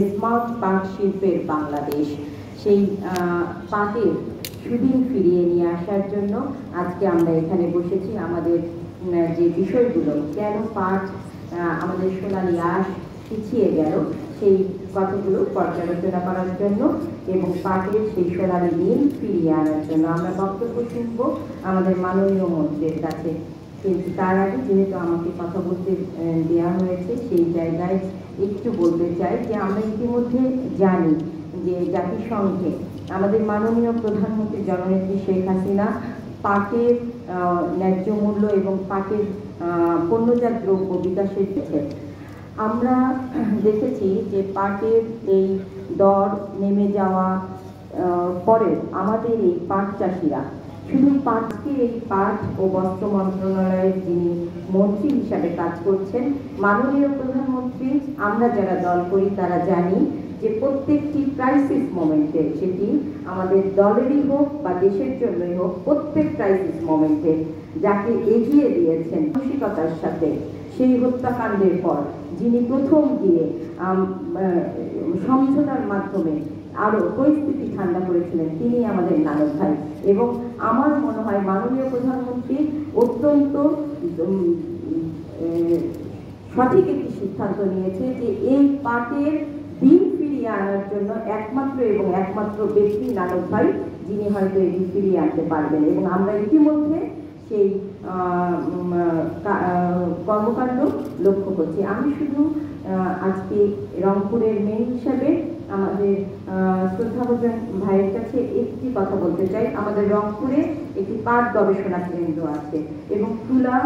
Smart পাট শিল্পের বাংলাদেশ, সেই পাটের সুদিন ফিরিয়ে নিয়ে আসার জন্য আজকে আমরা এখানে বসেছি। আমাদের যে বিষয়গুলো, কেন পাট আমাদের সোনালী আঁশ পিছিয়ে গেল, সেই কথাগুলো পর্যালোচনা করার জন্য এবং পাটের সেই সোনালী দিন ফিরিয়ে আনার জন্য আমরা বক্তব্য শুনব আমাদের মাননীয় মন্ত্রীর কাছে। কিন্তু তার আগে যেহেতু আমাকে কথা বলতে দেওয়া হয়েছে, সেই জায়গায় একটু বলতে চাই যে আমরা ইতিমধ্যে জানি যে জাতিসংঘে আমাদের মাননীয় প্রধানমন্ত্রী জননেত্রী শেখ হাসিনা পাটের ন্যায্য মূল্য এবং পাটের পণ্যজাত দ্রব্য বিকাশের ক্ষেত্রে আমরা দেখেছি যে পাটের এই দর নেমে যাওয়া পরে আমাদের এই পাট চাষিরা শুধু পাটকে, এই পাট ও বস্ত্র মন্ত্রণালয়ের যিনি মন্ত্রী হিসাবে কাজ করছেন মাননীয় প্রধানমন্ত্রী, আমরা যারা দল করি তারা জানি যে প্রত্যেকটি ক্রাইসিস মোমেন্টে, সেটি আমাদের দলেরই হোক বা দেশের জন্যই হোক, প্রত্যেক ক্রাইসিস মোমেন্টে যাকে এগিয়ে দিয়েছেন মানসিকতার সাথে, সেই হত্যাকাণ্ডের পর যিনি প্রথম গিয়ে সমঝোতার মাধ্যমে আরো পরিস্থিতি ঠান্ডা করেছিলেন, তিনি আমাদের নানক ভাই। এবং আমার মনে হয় মাননীয় প্রধানমন্ত্রী অত্যন্ত সঠিক একটি সিদ্ধান্ত নিয়েছে যে এই পাটের দিন ফিরিয়ে আনার জন্য একমাত্র এবং একমাত্র ব্যক্তি নানক ভাই, যিনি হয়তো এটি ফিরিয়ে আনতে পারবেন। এবং আমরা ইতিমধ্যে সেই কর্মকাণ্ড লক্ষ্য করছি। আমি শুধু আজকে রংপুরের মেয়ে হিসাবে আমাদের শ্রদ্ধাভাজন ভাইয়ের কাছে একটি কথা বলতে চাই। আমাদের রংপুরে একটি পাট গবেষণা কেন্দ্র আছে এবং তুলা